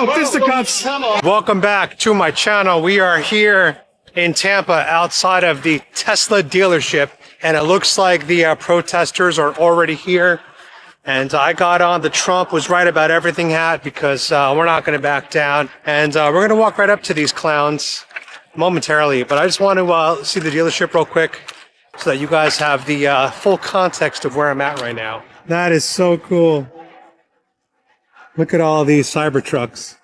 go, fisticuffs. Welcome back to my channel. We are here in Tampa outside of the Tesla dealership, and it looks like the protesters are already here. And I got on the Trump was right about everything hat because we're not going to back down. And we're going to walk right up to these clowns momentarily. But I just want to see the dealership real quick so that you guys have the full context of where I'm at right now. That is so cool. Look at all these Cybertrucks.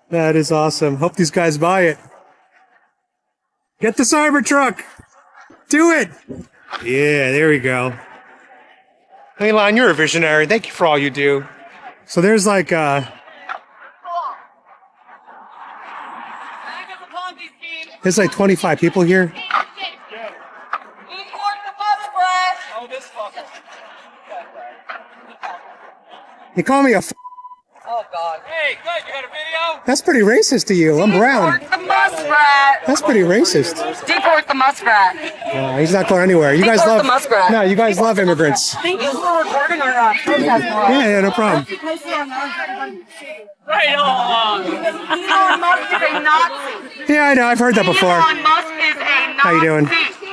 That is awesome. Hope these guys buy it. Get the Cybertruck. Do it. Yeah, there we go. Elon, you're a visionary. Thank you for all you do. So there's like there's like 25 people here. You call me a Oh, God. Hey, good. You got a video? That's pretty racist to you. I'm brown. Deport the muskrat. That's pretty racist. Deport the muskrat. He's not going anywhere. You guys love the muskrat. No, you guys love immigrants. Thank you for recording our protest. Yeah, no problem. Right on. Elon Musk is a Nazi. Yeah, I know. I've heard that before. Elon Musk is a Nazi. How you doing?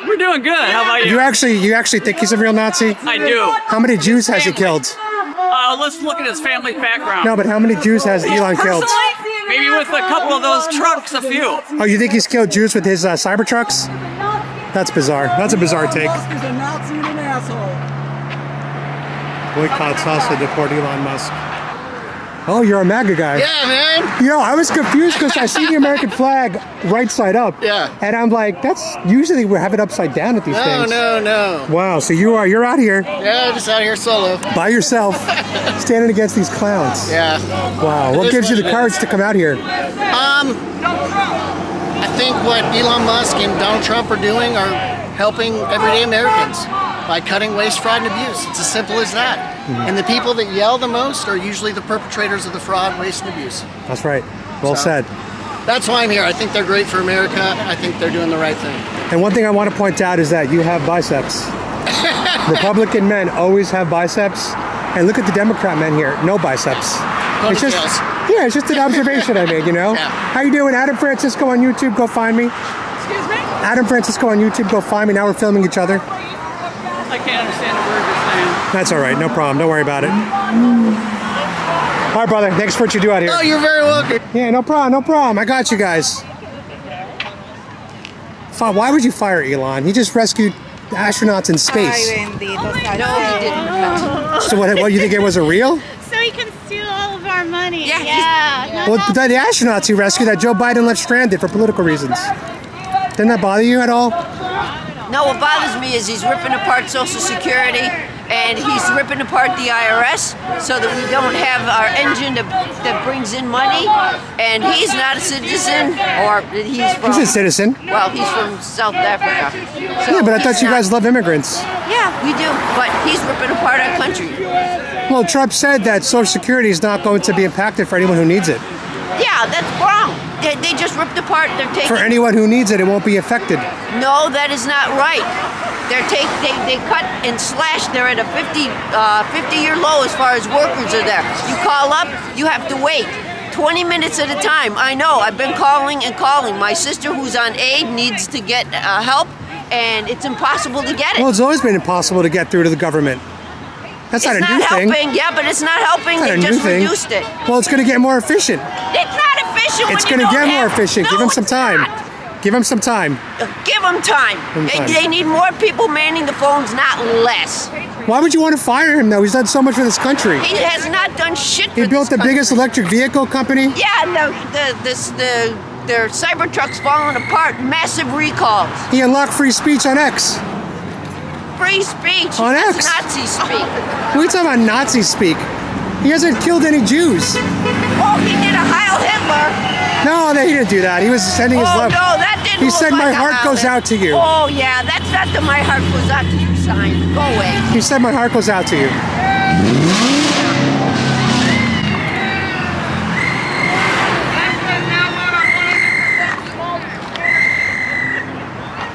We're doing good. How about you? You actually think he's a real Nazi? I do. How many Jews has he killed? Let's look at his family's background. No, but how many Jews has Elon killed? Maybe with a couple of those trucks, a few. Oh, you think he's killed Jews with his Cybertrucks? That's bizarre. That's a bizarre take. Musk is a Nazi and an asshole. Boycotts also deport Elon Musk. Oh, you're a MAGA guy. Yeah, man. Yo, I was confused because I see the American flag right side up. Yeah. And I'm like, that's usually we have it upside down at these things. No. Wow, so you're out here Yeah, just out here solo. by yourself, standing against these clowns. Yeah. Wow, what gives you the courage to come out here? I think what Elon Musk and Donald Trump are doing are helping everyday Americans by cutting waste, fraud, and abuse. It's as simple as that. And the people that yell the most are usually the perpetrators of the fraud, waste, and abuse. That's right. Well said. That's why I'm here. I think they're great for America. I think they're doing the right thing. And one thing I want to point out is that you have biceps. Republican men always have biceps. And look at the Democrat men here. No biceps. It's just, yeah, it's just an observation I made, you know? Yeah. How you doing? Adam Francisco on YouTube, go find me. Excuse me? Adam Francisco on YouTube, go find me. Now we're filming each other. I can't understand a word you're saying. That's all right. No problem. Don't worry about it. All right, brother. Thanks for what you do out here. Oh, you're very welcome. Yeah, no problem. No problem. I got you guys. Why would you fire Elon? He just rescued astronauts in space. No, he didn't. So what you think it wasn't real? So he can steal all of our money. Yeah. Well, the astronauts he rescued that Joe Biden left stranded for political reasons. Didn't that bother you at all? No, what bothers me is he's ripping apart Social Security and he's ripping apart the IRS so that we don't have our engine that brings in money. And he's not a citizen, or he's from... He's a citizen. Well, he's from South Africa. So Yeah, but I thought you guys love immigrants. Yeah, we do, but he's ripping apart our country. Well, Trump said that Social Security is not going to be impacted for anyone who needs it. Yeah, that's wrong. They just ripped apart. They're taking... For anyone who needs it, it won't be affected. No, that is not right. They cut and slash. They're at a 50-year low as far as workers are there. You call up, you have to wait 20 minutes at a time. I know. I've been calling and calling. My sister, who's on aid, needs to get help, and it's impossible to get it. Well, it's always been impossible to get through to the government. That's not a new thing. It's not helping. Yeah, but it's not helping. They just reduced it. Well, it's going to get more efficient. It's not efficient. It's going to get more efficient. Give him some time. Give him some time. Give them time. They need more people manning the phones, not less. Why would you want to fire him, though? He's done so much for this country. He has not done shit for He built the biggest electric vehicle company. Yeah, their Cybertruck's falling apart. Massive recalls. He unlocked free speech on X. Free speech. On That's X. Nazi speak. What are you talking about Nazi speak? He hasn't killed any Jews. Oh, he did a Heil Hitler. No, he didn't do that. He was sending his love. No, that didn't He look said, like my a heart Heil goes Hitler. out to you. Oh, yeah, that's not the my heart goes out to you sign. Go away. He said, my heart goes out to you.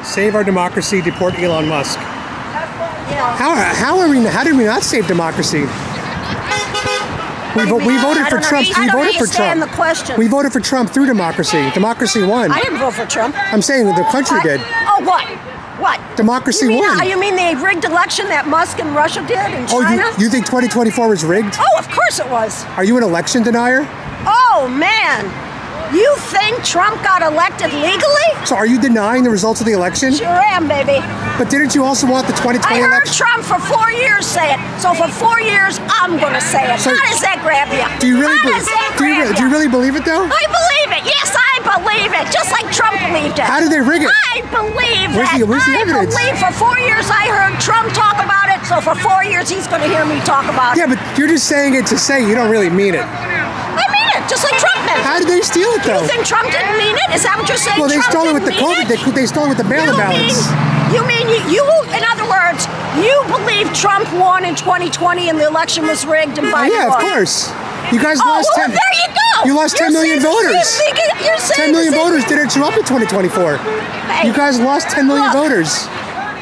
Save our democracy, deport Elon Musk. How did we not save democracy? We voted for Trump. I don't understand the question. We voted for Trump through democracy. Democracy won. I didn't vote for Trump. I'm saying the country did. Oh, what? What? Democracy won. won. You mean the rigged election that Musk and Russia did in China? Oh, you think 2024 was rigged? Oh, of course it was. Are you an election denier? Oh, man. You think Trump got elected legally? So are you denying the results of the election? Sure am, baby. But didn't you also want the 2020 I heard election? Trump for 4 years say it. So for 4 years, I'm going to say it. So- How does that grab you? Do you really How does that do grab you really believe it though? I believe it. Yes, I believe it. Just like Trump believed it. How did they rig it? I believe Where's that. the evidence? I believe for 4 years I heard Trump talk about it. So for 4 years he's going to hear me talk about it. Yeah, but you're just saying it to say you don't really mean it. I mean it, just like Trump meant it. How did they steal it though? You think Trump didn't mean it? Is that what you're saying? Well, they Trump stole it with the didn't mean COVID. it? They stole it with the mail-in ballots. You mean you, in other words, you believe Trump won in 2020 and the election was rigged and Biden Yeah, of won? course. You guys Oh, lost well, 10. there you go. You lost 10 million voters. You're 10 saying million the same voters thing. didn't show up in 2024. Hey, You guys lost 10 million look. voters.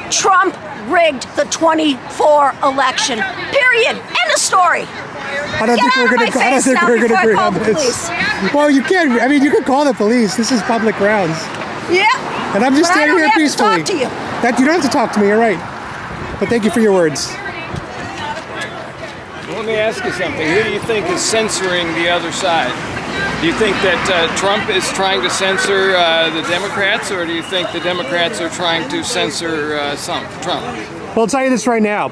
Trump rigged the 24 election. Period. End of story. I don't Get think out we're of going my to. I don't face think now we're going to before I agree call on the this. police. Well, you can. I mean, you can call the police. This is public grounds, Yeah. and I'm just But I standing don't here have to peacefully. talk to you. That you don't have to talk to me. You're right. But thank you for your words. Let me ask you something. Who do you think is censoring the other side? Do you think that Trump is trying to censor the Democrats, or do you think the Democrats are trying to censor Trump? Well, I'll tell you this right now.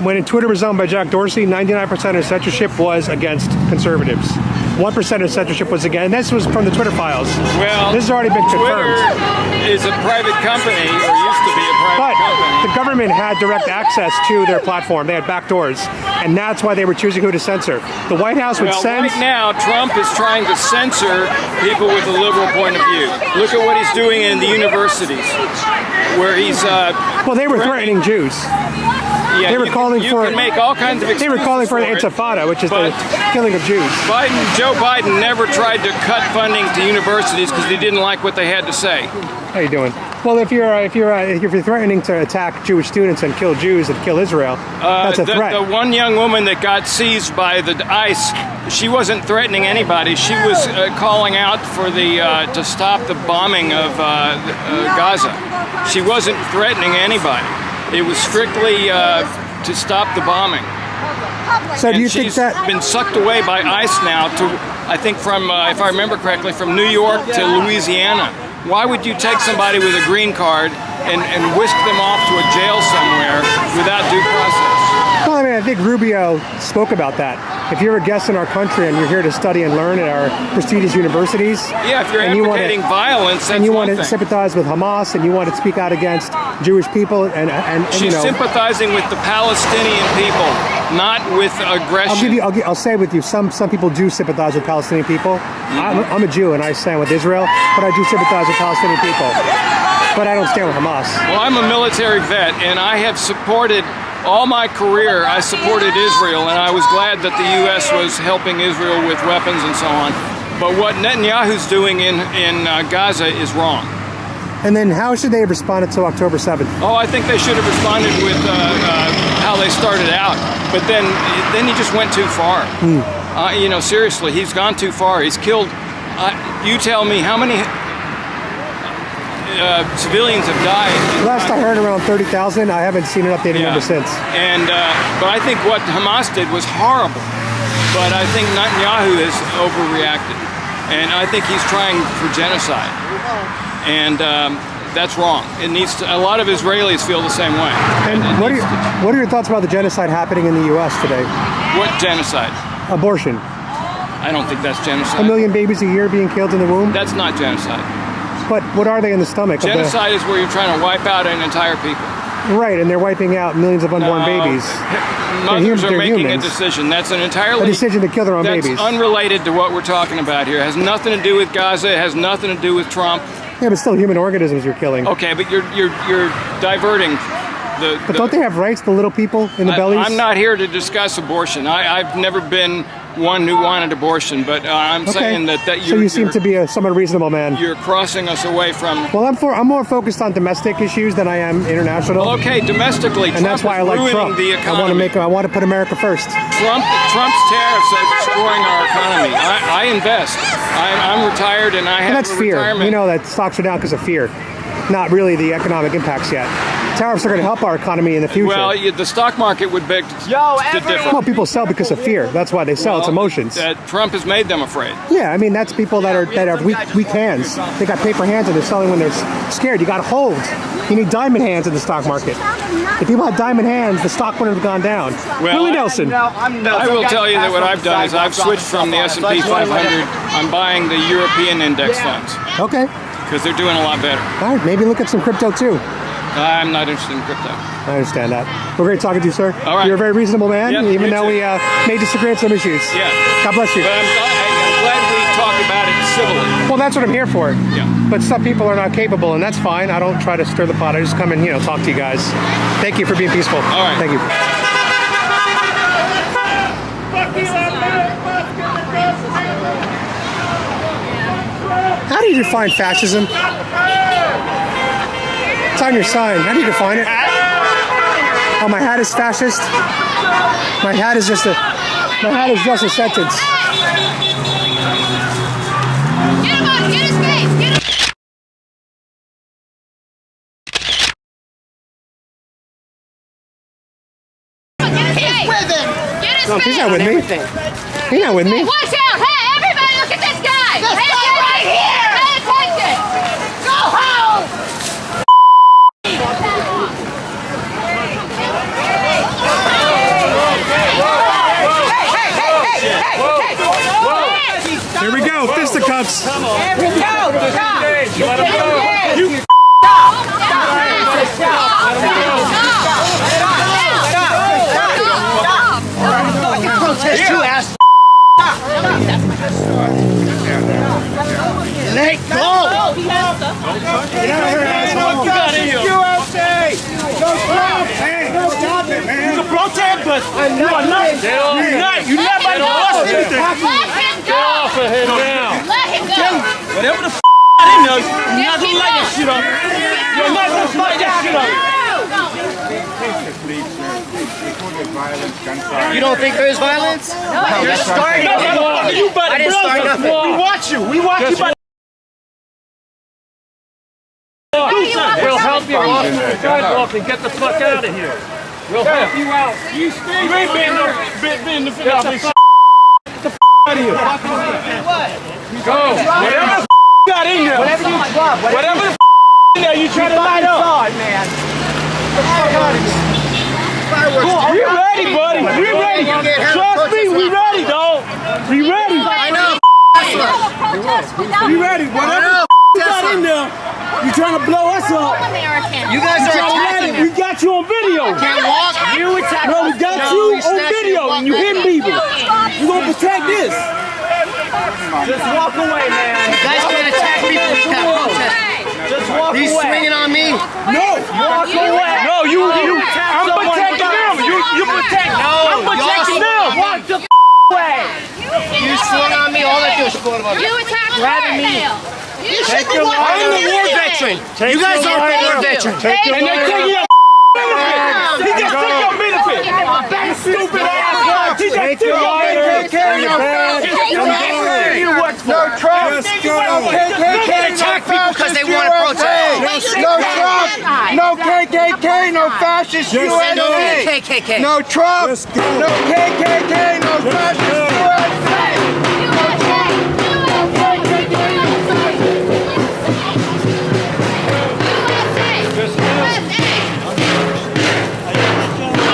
When Twitter was owned by Jack Dorsey, 99% of censorship was against conservatives. 1% of censorship was against. And this was from the Twitter files. Well, This has already been Twitter confirmed. is a private company, or used to be a private But company. the government had direct access to their platform. They had backdoors. And that's why they were choosing who to censor. The White House would Well, send... right now, Trump is trying to censor people with a liberal point of view. Look at what he's doing in the universities, where he's... Well, they were threatening Jews. Yeah, They were calling you for... can make all kinds of They were calling for an excuses it, intifada, which is the but killing of Jews. Joe Biden never tried to cut funding to universities because he didn't like what they had to say. How you doing? Well, if you're threatening to attack Jewish students and kill Jews and kill Israel, that's a threat. The one young woman that got seized by the ICE, she wasn't threatening anybody. She was calling out for to stop the bombing of Gaza. She wasn't threatening anybody. It was strictly to stop the bombing. So do And you think she's that... been sucked away by ICE now to, I think from, if I remember correctly, from New York to Louisiana. Why would you take somebody with a green card and whisk them off to a jail somewhere without due process? Well, I mean, I think Rubio spoke about that. If you're a guest in our country and you're here to study and learn at our prestigious universities... Yeah, if you're and advocating violence, that's and you one want to thing. sympathize with Hamas and you want to speak out against Jewish people and She's you know... sympathizing with the Palestinian people, not with aggression. I'll say with you, some people do sympathize with Palestinian people. I'm a Jew and I stand with Israel, but I do sympathize with Palestinian people. But I don't stand with Hamas. Well, I'm a military vet, and I have supported, all my career, I supported Israel, and I was glad that the U.S. was helping Israel with weapons and so on. But what Netanyahu's doing in Gaza is wrong. And then how should they have responded to October 7th? Oh, I think they should have responded with how they started out. But then he just went too far. Seriously, he's gone too far. He's killed, you tell me, how many civilians have died? Last I heard around 30,000. I haven't seen an updated number since. But I think what Hamas did was horrible. But I think Netanyahu has overreacted. And I think he's trying for genocide. And that's wrong. It needs to. A lot of Israelis feel the same way. And what are your thoughts about the genocide happening in the U.S. today? What genocide? Abortion. I don't think that's genocide. 1 million babies a year being killed in the womb? That's not genocide. But what are they in the stomach? Genocide is where you're trying to wipe out an entire people. Right, and they're wiping out millions of unborn babies. Mothers are they're making humans. a decision. That's an entirely... A decision to kill their own that's babies. unrelated to what we're talking about here. It has nothing to do with Gaza. It has nothing to do with Trump. Yeah, but still human organisms you're killing. Okay, but you're diverting But don't they have rights, the little people in the bellies? I'm not here to discuss abortion. I've never been one who wanted abortion, but I'm saying that So you seem to be a somewhat reasonable man. You're crossing us away from. Well, I'm more focused on domestic issues than I am international. Well, okay, domestically, and that's why I like Trump. The economy. I want to put America first. Trump's tariffs are destroying our economy. I invest. I'm retired and I have that's fear. retirement. You know that stocks are down because of fear, not really the economic impacts yet. Tariffs are going to help our economy in the future. Well, the stock market would beg to differ. Well, people sell because of fear. That's why they sell. It's emotions. Trump has made them afraid. Yeah, I mean that's people that are weak hands. They got paper hands and they're selling when they're scared. You got to hold. You need diamond hands in the stock market. If people had diamond hands, the stock wouldn't have gone down. Well, Willie Nelson. I will tell you that what I've done is I've switched from the S&P 500. I'm buying the European index funds. Okay. Because they're doing a lot better. All right, maybe look at some crypto too. I'm not interested in crypto. I understand that. Well, great talking to you, sir. All right. You're a very reasonable man, Yep, even though we may disagree on some issues. Yeah. God bless you. But I'm glad we talked about it civilly. Well, that's what I'm here for. Yeah. But some people are not capable, and that's fine. I don't try to stir the pot. I just come and, talk to you guys. Thank you for being peaceful. All right. Thank you. How do you define fascism? It's on your sign. How do you define it? Oh, my hat is fascist. My hat is just a sentence. Get him up! Get his face! Get him! He's not with me. He's not with me. Watch out! Hey, everybody, look at this guy! This guy right here! Pay attention! Go home! Here we go, fisticuffs. Here we go! Stop! Let him go. You protest too, ass. Let go! USA! No Trump! Hey, no stop it, man! You can protest, but you are not. You're not by the bus anything. Get off of him now! Let him go! Whatever the I didn't know, you're not gonna light that shit up. You're not gonna light that shit up. You don't think there is violence? No, you're starting it. I didn't start nothing. We watch you. We watch you. We'll help you off the sidewalk and get the fuck out of here. We'll help you out. You ain't been the fuck out of here. Go. Whatever the got in here. Whatever you drop, Whatever the in there you try to light up. man. We ready, buddy. We ready. Trust me, we ready, dog. We ready. I know. We ready. Whatever you got in there, you trying to blow us up. You guys are attacking me. We got you on video. Can't walk. You attack. No, we got you on video, and you hitting people. You gonna protect this? Just walk away, man. You guys can't attack people. You can't protest. Just walk He's away. swinging on me. No, walk away. No, you. I'm protecting them. You protect. No, I'm protecting them. Walk the away. You swing on me. All I do is swing on You me. attacked me. You should be I'm the war veteran. You guys aren't the war veteran. And they're taking your benefit. He just took your benefit. That stupid ass. He just took your benefit. No Trump. They Can't attack people because they want to protest. No Trump. No KKK. No fascist USA. No KKK. No Trump. No KKK. No fascist USA.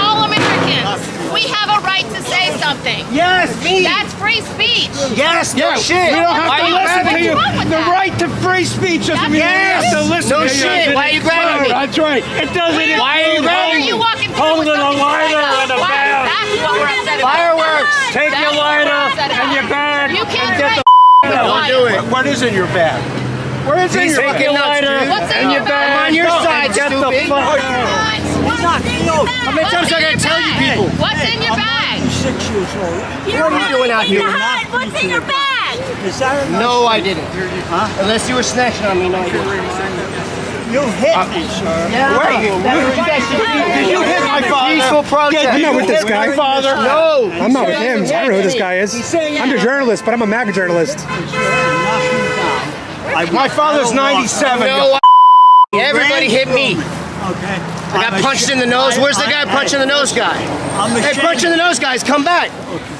All Americans, we have a right to say something. Yes, me. That's free speech. Yes, no shit. We don't have Why to you listen grabbing to you. me? wrong with The that? right to free speech doesn't mean Yes. you have to listen No to you. shit. Why are you grabbing me? That's right. It doesn't. Why are you Why grabbing are me? you walking through Holding with a something lighter like and a that? bag. That's what we're upset about. Fireworks. Take That's your what lighter we're upset and about. your bag You and can't get the write Don't do it. What is in your bag? Where is in your Take bag? your lighter What's in and your your bag. bag? I'm on your Go side, and get stupid. the fuck out. No How many times I gotta tell you people? What's in your bag? 6 years old. What are you doing out here? What's in your bag? Is that enough? No, I didn't. Unless you were snatching on me, no, you didn't. You hit me, sir. Yeah, right. Did you hit my father? Peaceful protest. I'm not with this guy. No. I'm not with him. I don't know who this guy is. I'm a journalist, but I'm a MAGA journalist. My father's 97. No, everybody hit me. Okay. I got punched in the nose. Where's the guy punching the nose guy? Hey, punching the nose guys, come back.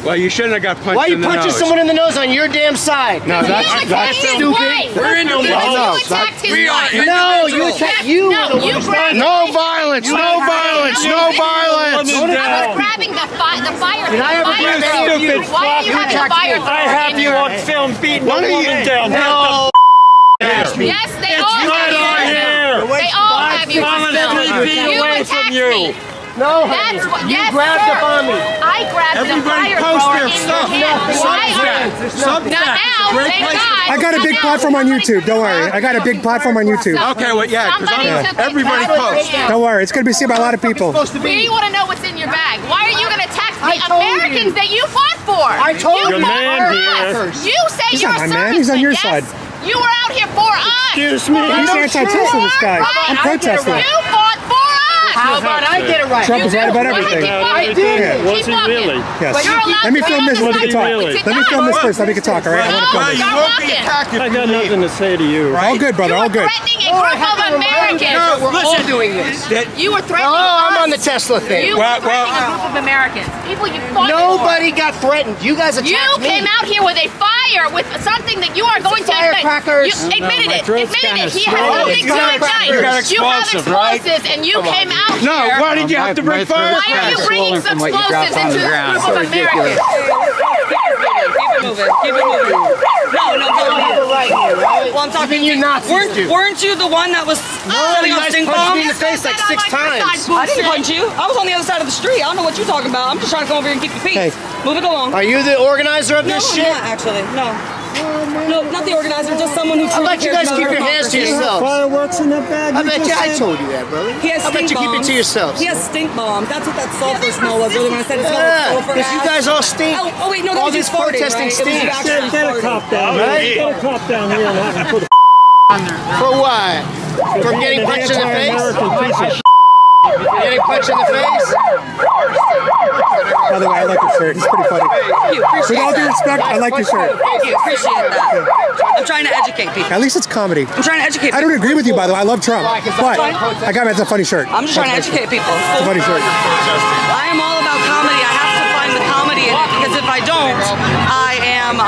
Well, you shouldn't have got punched Why are you in the punching nose. someone in the nose on your damn side? No, that's stupid. We're in the You house. attacked his We are wife. in No, you attacked you. No, you grabbed No violence! No violence! No violence! I was grabbing the fire. Did I ever fire grab hose. any of you? Why are you having a fire hose? I have you on film beating a woman down. No. Yes, they all have you. They all have you. I'm 3 feet You away attacked from you. me. No, That's what. you Yes, grabbed sir. up on me. I grabbed Everybody the fire post thrower their in stuff. your hand. Substack. Not now. Great Thank place. God. I got a big Not platform now. on YouTube. Don't worry. I got a big platform on YouTube. Okay, well, yeah, because Somebody took everybody it from posts. you. Don't worry. It's going to be seen by a lot of people. We want to know what's in your bag. Why are you going to attack the I told Americans you. that you fought for? I told you. you. Your fought man for here. us. You say He's you're not a my man. He's on your yes. side. You were out here for us. Excuse me. He's anti-Tesla, this guy. I'm protesting. You fought for us. How about I get it right? Trump is right about Go ahead, everything. keep walking. I did. Keep Was he walking. really? Yes. You're allowed Let me to film be this on so the we can side. talk. Really? Let me film this first so we can talk, all right? I want to film Why this. you Start won't be walking. attacking I got me. nothing to say to you. All good, brother. You All were good. threatening a group of Americans. We're all doing this. You were threatening Oh, I'm us. on the Tesla thing. You were threatening a group of Americans. People you fought Nobody got threatened. You guys for. attacked You me. came out here with a fire, with something that you are going to admit. firecrackers. You admitted my it. throat's Admitted it. kinda He has swollen. nothing to You got indict. You have explosive, right? explosives, and you came out No, here. why did you have to bring fire? Why are you bringing some explosives into the group of Americans? Keep it moving. No, Right here, right? Well, I'm talking Even you Nazis do. Weren't you the one that was setting you off guys stink punched me in bombs? the face like 6 times. I didn't punch you. I was on the other side of the street. I don't know what you're talking about. I'm just trying to come over here and keep the peace. Hey. Move it along. Are you the organizer of No, this I'm shit? not actually. No. No, not the organizer. Just someone who. I'll let you guys keep your hands to yourselves. Fireworks in the bag. I you bet just you I said? told you that, brother. He has I'll bet stink you keep it bombs. to yourselves. He has stink bombs. That's what that sulfur smell was earlier when I said it smelled Yeah, like sulfur because you gas. guys all stink. Oh wait, no, that All was these just farting, protesting right? It was you stinks. actually Get a farting. cop down Right? here. Get a cop down here and have him put a For what? For getting punched in the face? anti-American piece of shit. Getting punched in the face? By the way, I like your shirt. It's pretty funny. With all due respect, I like your shirt. Thank you. Appreciate that. I'm trying to educate people. At least it's comedy. I'm trying to educate I people. don't agree with you, by the way. I love Trump. But I got it's a funny shirt. I'm just trying to educate people. It's a funny shirt. I am all about comedy. I have to find the comedy in it because if I don't, I am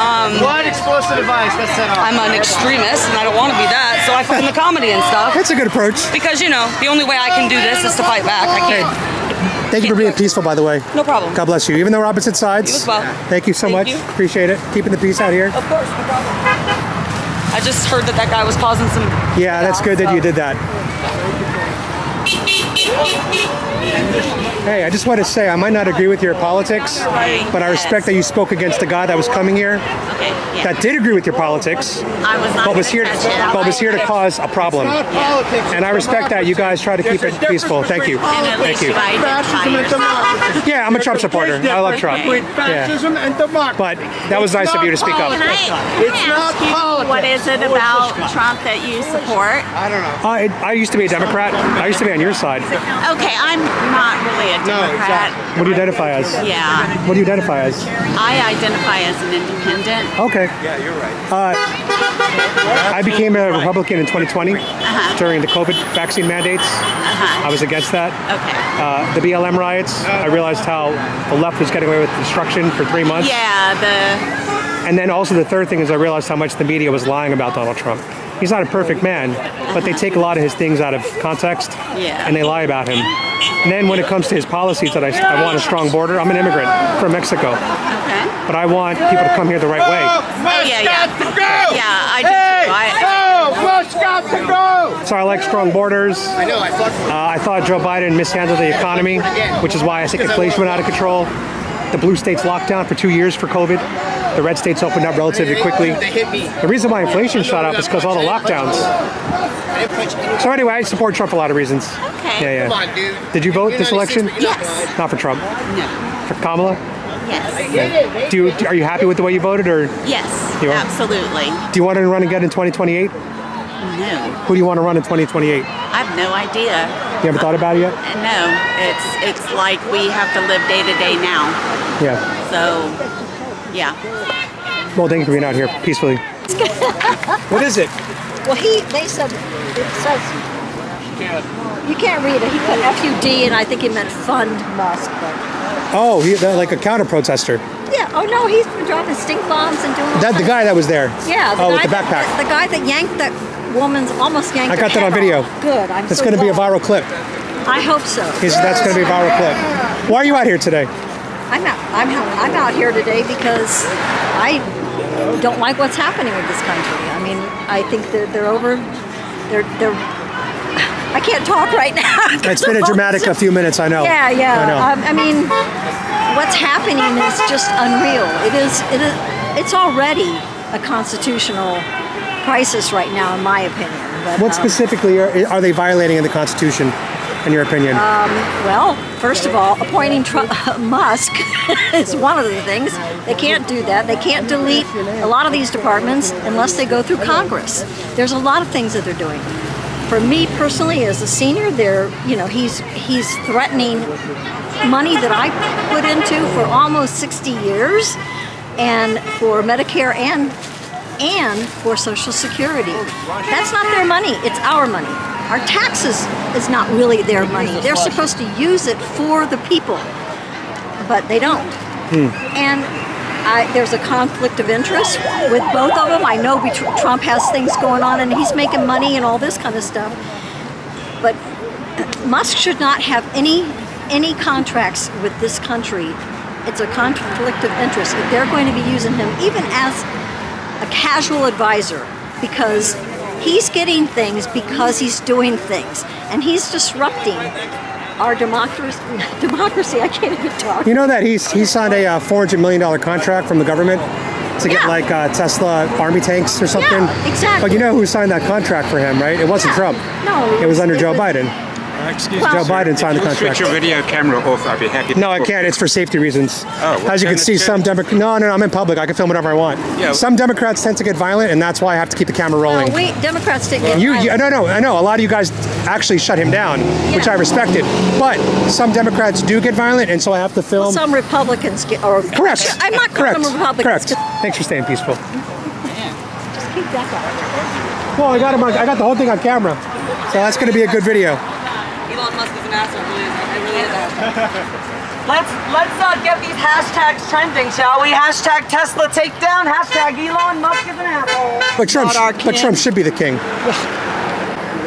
What explosive device? Let's set off. I'm an extremist and I don't want to be that. So I find the comedy and stuff That's a good approach. because the only way I can do this is to fight back. I can't. Thank you for being peaceful, by the way. No problem. God bless you. Even though we're opposite sides. You as well. Thank you so Thank much. you. Appreciate it. Keeping the peace out here. Of course, no problem. I just heard that guy was causing some. Yeah, that's good that you did that. Hey, I just want to say I might not agree with your politics, but I respect that you spoke against the guy that was coming here Okay, yeah. that did agree with your politics, I was not but was here to cause a problem. And I respect that you guys try to keep it peaceful. Thank you. And at Thank least you. you identify yourself. Yeah, I'm a Trump supporter. I love Trump. Between fascism and democracy. But that was nice of you to speak up. Can I ask you, what is it about Trump that you support? I used to be a Democrat. I used to be on your side. Okay, I'm not really a Democrat. What do you identify as? Yeah, What do you identify as? I identify as an independent. Okay. Yeah, you're right. I became a Republican in 2020 during the COVID vaccine mandates. I was against that. Okay. The BLM riots, I realized how the left was getting away with destruction for 3 months. Yeah, And then also the third thing is I realized how much the media was lying about Donald Trump. He's not a perfect man, but they take a lot of his things out of context and they lie about him. And then when it comes to his policies that I want a strong border, I'm an immigrant from Mexico, okay. but I want people to come here the right way. Oh, yeah. Yeah, I do too. What's got to go? So I like strong borders. I know, I fucked with I thought Joe Biden mishandled the economy, which is why I think inflation went out of control. The blue states locked down for 2 years for COVID. The red states opened up relatively quickly. The reason why inflation shot up is because all the lockdowns. So anyway, I support Trump for a lot of reasons. Okay. Yeah. Come on, dude. Did you vote this election? Yes. Not for Trump. No. For Kamala? Yes. Are you happy with the way you voted, or Yes. You are? Absolutely. do you want to run again in 2028? No. Who do you want to run in 2028? I have no idea. You haven't thought about it yet? No. It's like we have to live day to day now. Yeah. So, yeah. Well, thank you for being out here peacefully. What is it? Well, they said, it says, you can't read it. He put FUD, and I think he meant fund Musk. But Oh, like a counter protester. yeah, oh no, he's been dropping stink bombs and doing all That the kinds- guy that was there. Yeah, Oh, with the backpack. The guy that yanked that woman's, almost yanked I got her that on head video. off. Good, I'm It's so going to be a glad. viral clip. I hope so. That's going to be a viral clip. Why are you out here today? I'm out here today because I don't like what's happening with this country. I mean, I think they're over. They're. I can't talk right now. It's been a dramatic few minutes, I know. Yeah, yeah. I know. I mean, what's happening is just unreal. It's already a constitutional crisis right now, in my opinion. But, What specifically are they violating in the Constitution, in your opinion? Well, first of all, appointing Musk is one of the things. They can't do that. They can't delete a lot of these departments unless they go through Congress. There's a lot of things that they're doing. For me personally, as a senior, he's threatening money that I put into for almost 60 years, and for Medicare and for Social Security. That's not their money. It's our money. Our taxes is not really their money. They're supposed to use it for the people, but they don't. And there's a conflict of interest with both of them. I know Trump has things going on and he's making money and all this kind of stuff, but Musk should not have any contracts with this country. It's a conflict of interest. If they're going to be using him even as a casual advisor, because he's getting things because he's doing things, and he's disrupting our democracy. I can't even talk. You know that he signed a $400 million contract from the government to get like Tesla army tanks or something? Yeah, exactly. But you know who signed that contract for him, right? It wasn't Trump. No. It was under Joe Biden. Excuse Joe Biden signed the contract. Switch your video camera off. I'll be happy. No, I can't. It's for safety reasons. Oh, As you can see, some Democrats. No, I'm in public. I can film whatever I want. Yeah. Some Democrats tend to get violent, and that's why I have to keep the camera rolling. No, Democrats didn't get No, I know. A lot of you guys actually shut him down, which I respected. But some Democrats do get violent, and so I have to film. Some Republicans get. Or, Correct. I'm not calling them Republicans. Correct. Thanks for staying peaceful. Just keep that up. Well, I got the whole thing on camera, so that's going to be a good video. Elon Musk is an asshole, it really is an asshole. Let's get these hashtags trending, shall we? Hashtag Tesla takedown, hashtag Elon Musk is an asshole. But Trump should be the king.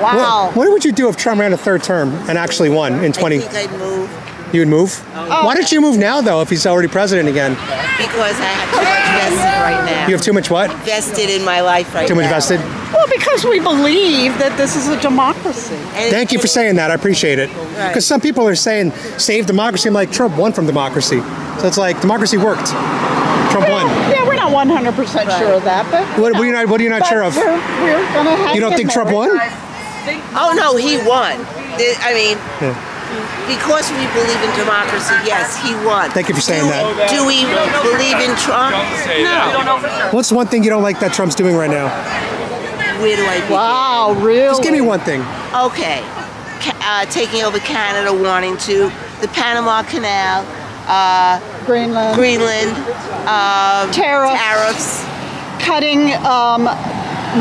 Wow. What would you do if Trump ran a third term and actually won in 20? I think I'd move You would move? Why don't you move now, though, if he's already president again? because I have too much vested right now. You have too much what? Vested in my life right now. Too much vested? Well, because we believe that this is a democracy. Thank you for saying that. I appreciate it. Because some people are saying, save democracy. I'm like, Trump won from democracy. So it's like, democracy worked. Trump won. Yeah, we're not 100% sure of that, but What are you not sure of? We're gonna have You don't think Trump won? Oh no, he won. I mean, because we believe in democracy, yes, he won. Thank you for saying that. Do we believe in Trump? No. What's one thing you don't like that Trump's doing right now? Where do I begin? Wow, really? Just give me one thing. Okay. Taking over Canada, wanting to, the Panama Canal, Greenland, tariffs, cutting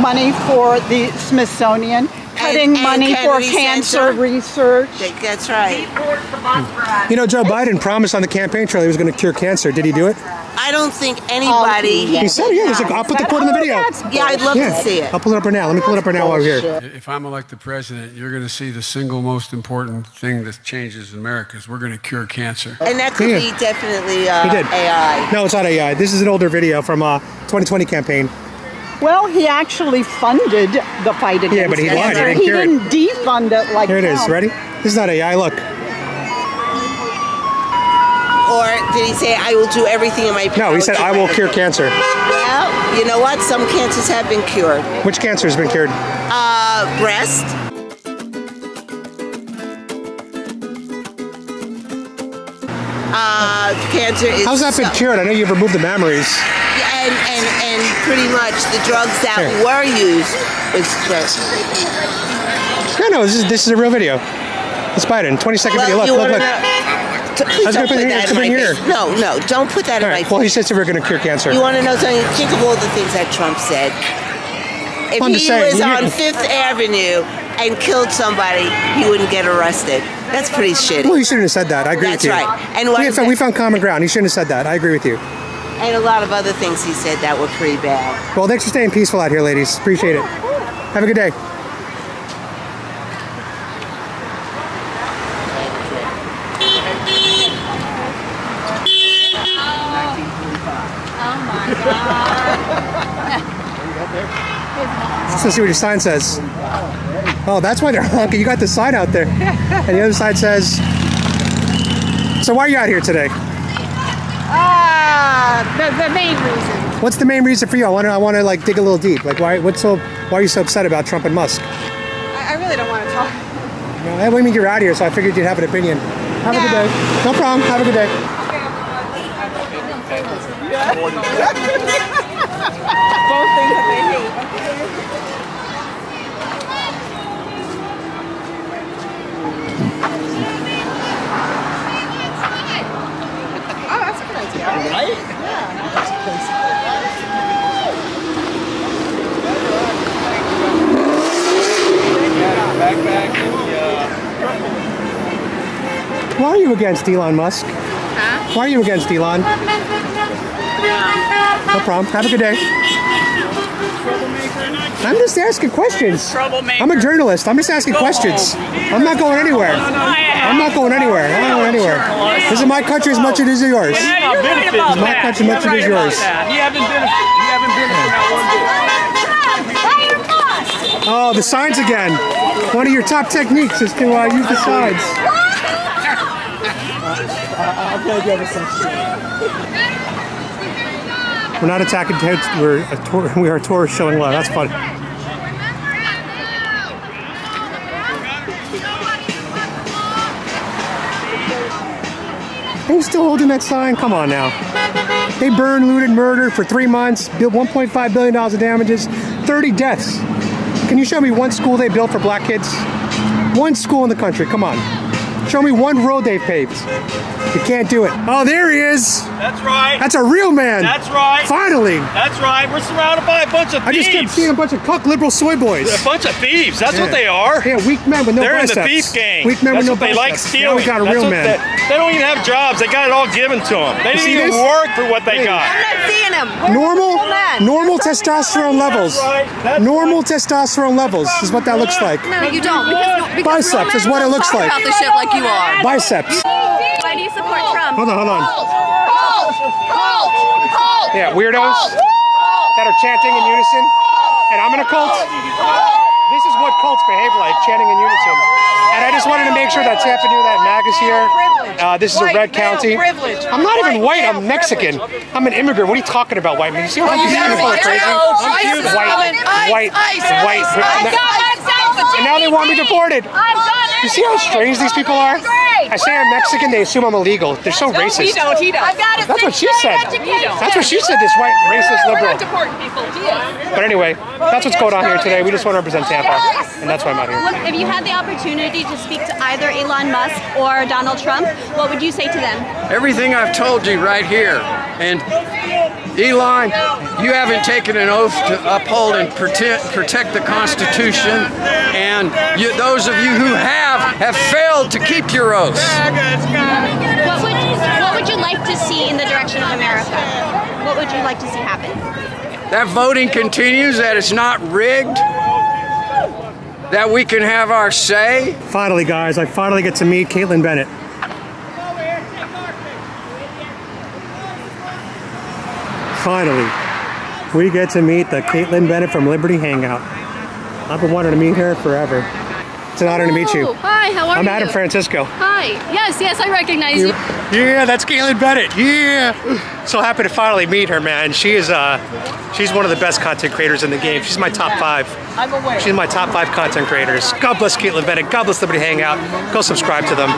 money for the Smithsonian, cutting and money for Kennedy cancer Center. research. That's right. You know, Joe Biden promised on the campaign trail he was going to cure cancer. Did he do it? I don't think anybody. He said, yeah. I'll put the quote in the video. Yeah, I'd love to see it. I'll pull it up right now. Let me pull it up right now while we're here. If I'm elected president, you're going to see the single most important thing that changes in America is we're going to cure cancer. And that could be definitely He did. AI. No, it's not AI. This is an older video from 2020 campaign. Well, he actually funded the fight against Yeah, but he lied. cancer. He didn't cure it. He didn't defund it like Here it is. Trump. Ready? This is not AI. Look. Or Did he say, I will do everything in my power? No, he said, I will cure cancer. Well, you know what? Some cancers have been cured. Which cancer has been cured? Breast. Cancer is... How's that been cured? I know you've removed the mammaries. And pretty much the drugs that were used was just... No, this is a real video. It's Biden, 20-second video. Look. Please don't put that in my face. No, don't put that in my face. Well, he said we're going to cure cancer. You want to know something? Think of all the things that Trump said. If he was on Fifth Avenue and killed somebody, he wouldn't get arrested. That's pretty shitty. Well, he shouldn't have said that. I agree with you. That's right. And we found common ground. He shouldn't have said that. I agree with you. And a lot of other things he said that were pretty bad. Well, thanks for staying peaceful out here, ladies. Appreciate it. Have a good day. Let's see what your sign says. Oh, that's why they're honking. You got the sign out there. And the other side says... So why are you out here today? The main reason. What's the main reason for you? I want to like dig a little deep. Like why are you so upset about Trump and Musk? I really don't want to talk. No, I mean you're out here, so I figured you'd have an opinion. Have a good day. No problem. Have a good day. Both things that they hate. Oh, that's a good idea. Right? Why are you against Elon Musk? Huh? Why are you against Elon? No problem. Have a good day. I'm just asking questions. I'm a journalist. I'm just asking questions. I'm not going anywhere. I'm not going anywhere. I'm not going anywhere. This is my country as much as it is yours. This is my country as much as it is yours. You haven't been Oh, the signs again. One of your top techniques is to use the signs. I'm glad you have a sense. We're not attacking kids. We are tourists showing love. That's fun. Are you still holding that sign? Come on now. They burned, looted, murdered for 3 months, built $1.5 billion of damages, 30 deaths. Can you show me one school they built for black kids? One school in the country. Come on. Show me one road they've paved. You can't do it. Oh, there he is. That's right. That's a real man. That's right. Finally. That's right. We're surrounded by a bunch of thieves. I just kept seeing a bunch of cuck liberal soy boys. A bunch of thieves. That's what they are. Yeah, weak men with no biceps. They're in the thief gang. Weak men That's with no what they like biceps. stealing. Now we got a real man. They don't even have jobs. They got it all given to them. They didn't even work for what they got. I'm not seeing him. Normal testosterone levels. Normal testosterone levels is what that looks like. No, you don't. Because Biceps is what it looks like. about the shit like you are. Biceps. Why do you support Trump? Hold on. Hold. Yeah, weirdos that are chanting in unison. And I'm in a cult. This is what cults behave like, chanting in unison. And I just wanted to make sure that Tampa knew that MAGA's here. This is a red county. I'm not even white, I'm Mexican. I'm an immigrant. What are you talking about, white man? You see how these people are crazy? White. And now they want me deported. You see how strange these people are? I say I'm Mexican, they assume I'm illegal. They're so racist. He don't. That's what she said. That's what she said, this white racist liberal. But anyway, that's what's going on here today. We just want to represent Tampa, and that's why I'm out here. If you had the opportunity to speak to either Elon Musk or Donald Trump, what would you say to them? Everything I've told you right here. And Elon, you haven't taken an oath to uphold and protect the Constitution, and those of you who have failed to keep your oaths. What would you like to see in the direction of America? What would you like to see happen? That voting continues, that it's not rigged, that we can have our say. Finally, guys, I finally get to meet Caitlin Bennett. Finally, we get to meet the Caitlin Bennett from Liberty Hangout. I've been wanting to meet her forever. It's an honor to meet you. Hi, how are you? I'm Adam Francisco. Hi. Yes, I recognize you. Yeah, that's Caitlin Bennett. Yeah. So happy to finally meet her, man. She's one of the best content creators in the game. She's my top 5. She's my top 5 content creators. God bless Caitlin Bennett. God bless Liberty Hangout. Go subscribe to them.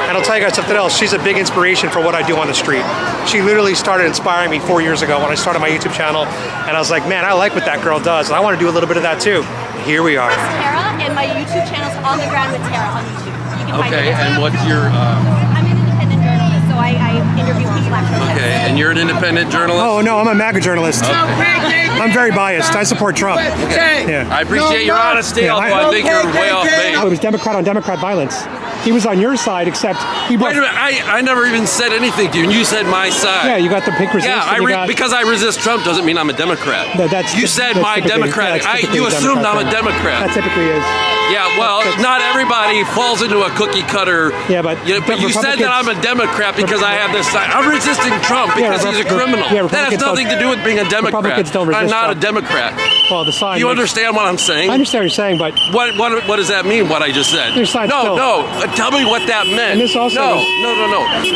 And I'll tell you guys something else. She's a big inspiration for what I do on the street. She literally started inspiring me 4 years ago when I started my YouTube channel. And I was like, man, I like what that girl does. And I want to do a little bit of that too. Here we are. Tara, and my YouTube channel's On the Ground with Tara on YouTube. You can find Okay, it. and what's your... I'm an independent journalist, so I interview people after Okay, and you're an independent journalist? Oh, no, I'm a MAGA journalist. Okay. I'm very biased. I support Trump. Okay. Yeah. I appreciate your honesty, although I think you're way off base. It was Democrat on Democrat violence. He was on your side, except he... Wait a minute, I never even said anything to you, and you said my side. Yeah, you got the pink resist. Yeah, because I resist Trump doesn't mean I'm a Democrat. No, you said my Democratic. You assumed I'm a Democrat. That typically is. Yeah, well, not everybody falls into a cookie cutter. Yeah, but you said that I'm a Democrat because I have this side. I'm resisting Trump because he's a criminal. That has nothing to do with being a Democrat. I'm not a Democrat. Well, the sign. You understand what I'm saying? I understand what you're saying, but what does that mean? What I just said? No. Tell me what that meant. And this also no.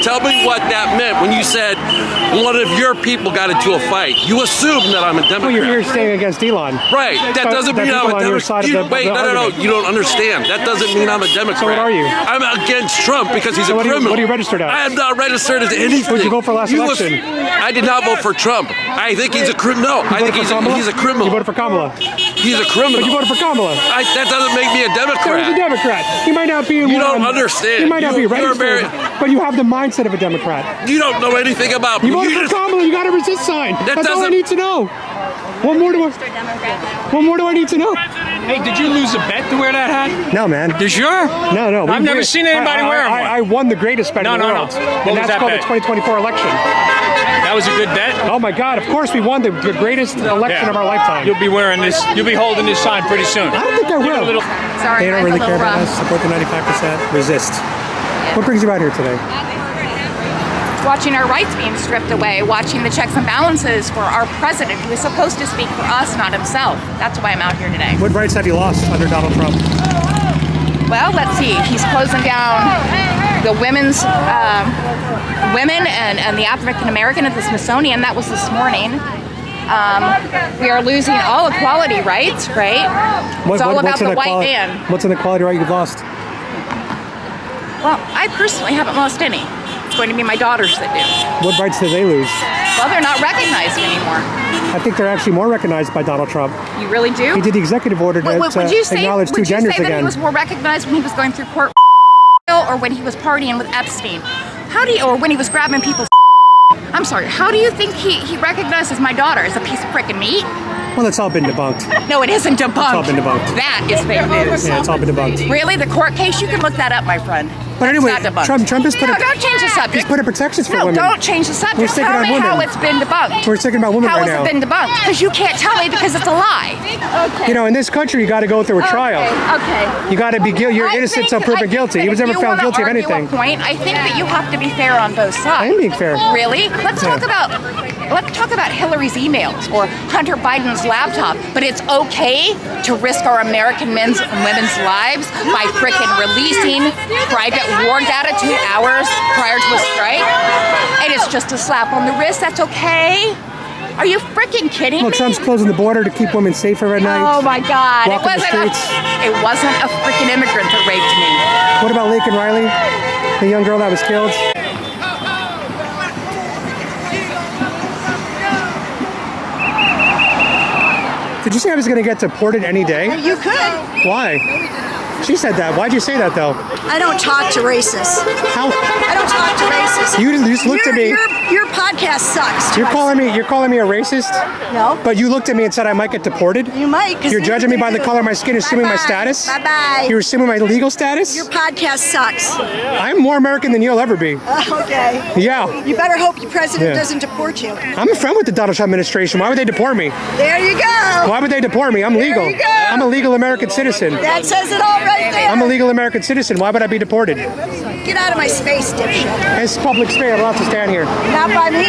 Tell me what that meant when you said one of your people got into a fight. You assumed that I'm a Democrat. Well, you're saying against Elon. Right. That doesn't mean I'm a Democrat. Wait, no. You don't understand. That doesn't mean I'm a Democrat. So what are you? I'm against Trump because he's a criminal. What are you registered as? I am not registered as anything. Who did you vote for last election? I did not vote for Trump. I think he's a criminal. No, I think he's a criminal. You voted for Kamala. He's a criminal. But you voted for Kamala. That doesn't make me a Democrat. So he's a Democrat. He might not be. You don't understand. He might not be registered, but you have the mindset of a Democrat. You don't know anything about me. You voted for Kamala. You got a resist sign. That's all I need to know. What more do I need to know? Hey, did you lose a bet to wear that hat? No, man. You sure? No. I've never seen anybody wear one. I won the greatest bet in the world. What was that's that called bet? the 2024 election. That was a good bet? Oh my God, of course we won the greatest election of our lifetime. You'll be wearing this, you'll be holding this sign pretty soon. I don't think I will. Sorry, they don't really care about us. Support the 95%. Resist. What brings you out here today? Watching our rights being stripped away, watching the checks and balances for our president, who is supposed to speak for us, not himself. That's why I'm out here today. What rights have you lost under Donald Trump? Well, let's see. He's closing down the women and the African American at the Smithsonian. That was this morning. We are losing all equality rights, right? It's all about the white man. What's an equality right you've lost? Well, I personally haven't lost any. It's going to be my daughters that do. What rights did they lose? Well, they're not recognized anymore. I think they're actually more recognized by Donald Trump. You really do? He did the executive order to acknowledge two genders again. Would you say that he was more recognized when he was going through court or when he was partying with Epstein? Or when he was grabbing people's I'm sorry, how do you think he recognizes my daughter as a piece of frickin' meat? Well, it's all been debunked. No, it isn't debunked. It's all been debunked. That is fake news. Yeah, it's all been debunked. Really? The court case? You can look that up, my friend. But anyway, Trump has put don't change the subject. He's put up protections for women. No, don't change the subject. We're sticking Tell on me women. how it's been debunked. We're sticking about women how right now. How has it been debunked? Because you can't tell me because it's a lie. Okay. You know, in this country, you got to go through a trial. Okay. You got to be guilty. You're innocent until proven guilty. He was never found guilty of anything. I think that you have to be fair on both sides. I am being fair. Really? Let's talk about Hillary's emails or Hunter Biden's laptop. But it's okay to risk our American men's and women's lives by frickin' releasing private war data 2 hours prior to a strike? And it's just a slap on the wrist. That's okay? Are you freaking kidding me? Trump's closing the border to keep women safer at night. Oh my God! It wasn't a freaking immigrant that raped me. What about Laken Riley, the young girl that was killed? Did you say I was going to get deported any day? You could. Why? She said that. Why'd you say that, though? I don't talk to racists. How? I don't talk to racists. You just looked at me. Your podcast sucks. You're calling me a racist? No. But you looked at me and said I might get deported? You might. You're judging me by the color of my skin, assuming my status? Bye-bye. You're assuming my legal status? Your podcast sucks. I'm more American than you'll ever be. Okay. Yeah. You better hope your president doesn't deport you. I'm a friend with the Donald Trump administration. Why would they deport me? There you go. Why would they deport me? I'm legal. There you go. I'm a legal American citizen. That says it all right there. I'm a legal American citizen. Why would I be deported? Get out of my space, dipshit. It's public space. I'm allowed to stand here. Not by me.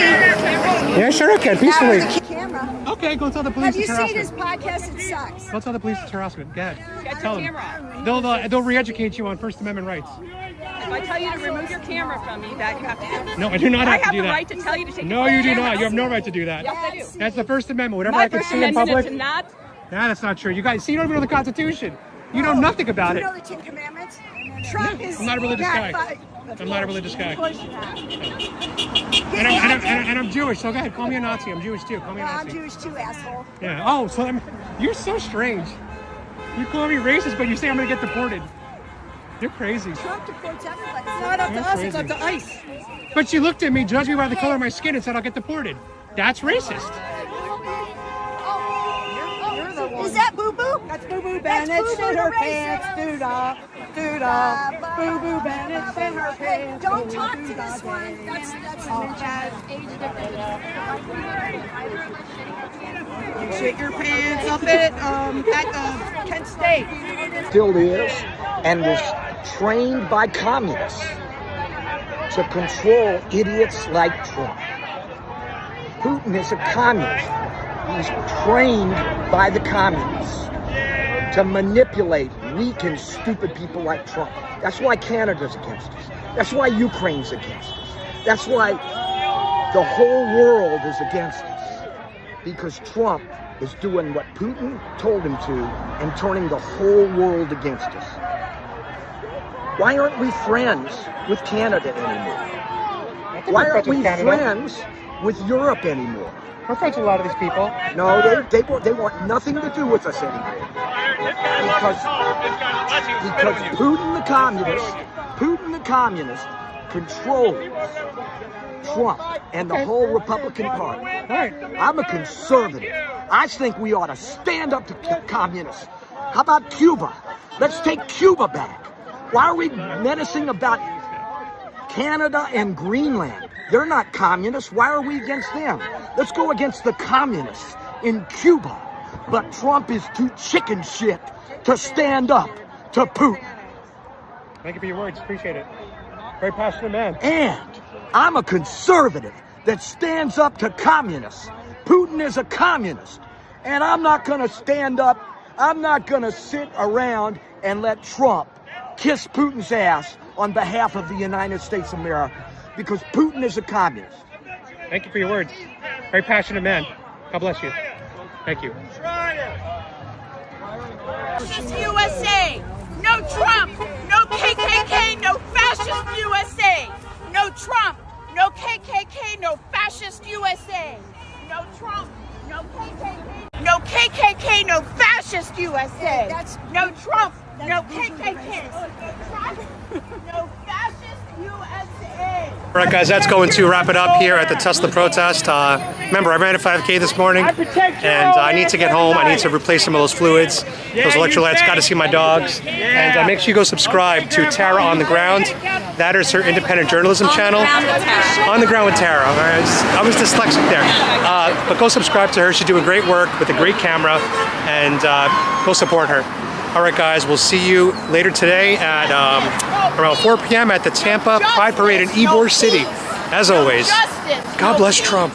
Yeah, sure I can. Peacefully. Camera. Okay, go tell the police Have you it's seen harassment. his podcast? It sucks. Go tell the police it's harassment. Go ahead. Get Tell your them. camera out. They'll re-educate you on First Amendment rights. If I tell you to remove your camera from me, that you have to do. No, I do not have to do I have the that. right to tell you to take No, your you do camera. not. You have no right to do that. Yes, I do. That's the First Amendment. Whatever My I can First see in Amendment public. is to not. Nah, that's not true. You guys, see, you don't even know the Constitution. You know nothing about You it. know the Ten Commandments? Trump is I'm not a religious not guy. I'm not a religious guy. Of course you're not. And I'm Jewish, so go ahead, call me a Nazi. I'm Jewish too. Call me a Well, Nazi. I'm Jewish too, asshole. Yeah. Oh, so you're so strange. You call me racist, but you say I'm gonna get deported. You're crazy. Trump deports everybody. It's not up to You're us, crazy. it's up to ICE. But she looked at me, judged me by the color of my skin, and said I'll get deported. That's racist. Is that Boo Boo? That's Boo Boo Bennett. Shit her pants. Doo-dah. Doo-dah. Boo Boo Bennett. Shit her pants. Don't talk to this one. That's You shit your pants up at Kent State. Still is, and was trained by communists to control idiots like Trump. Putin is a communist. He's trained by the communists to manipulate weak and stupid people like Trump. That's why Canada's against us. That's why Ukraine's against us. That's why the whole world is against us. Because Trump is doing what Putin told him to and turning the whole world against us. Why aren't we friends with Canada anymore? Why aren't we friends with Europe anymore? We're friends with a lot of these people. No, they want nothing to do with us anymore. Because Putin the communist controls Trump and the whole Republican Party. Right. I'm a conservative. I think we ought to stand up to communists. How about Cuba? Let's take Cuba back. Why are we menacing about Canada and Greenland? They're not communists. Why are we against them? Let's go against the communists in Cuba. But Trump is too chicken shit to stand up to Putin. Thank you for your words. Appreciate it. Very passionate man. And I'm a conservative that stands up to communists. Putin is a communist. And I'm not going to stand up. I'm not going to sit around and let Trump kiss Putin's ass on behalf of the United States of America, because Putin is a communist. Thank you for your words. Very passionate man. God bless you. Thank you. Fascist USA! No Trump! No KKK! No fascist USA! No Trump! No KKK! No fascist USA! No Trump! No KKK! No KKK! No fascist USA! No Trump! No KKK! No fascist USA! All right, guys, that's going to wrap it up here at the Tesla protest. Remember, I ran a 5K this morning, and I need to get home. I need to replace some of those fluids, those electrolytes. Got to see my dogs. And make sure you go subscribe to Tara on the Ground. That is her independent journalism channel. On the Ground with Tara. I was dyslexic there. But go subscribe to her. She's doing great work with a great camera, and go support her. All right, guys, we'll see you later today at around 4 p.m. at the Tampa Pride Parade in Ybor City. As always, God bless Trump.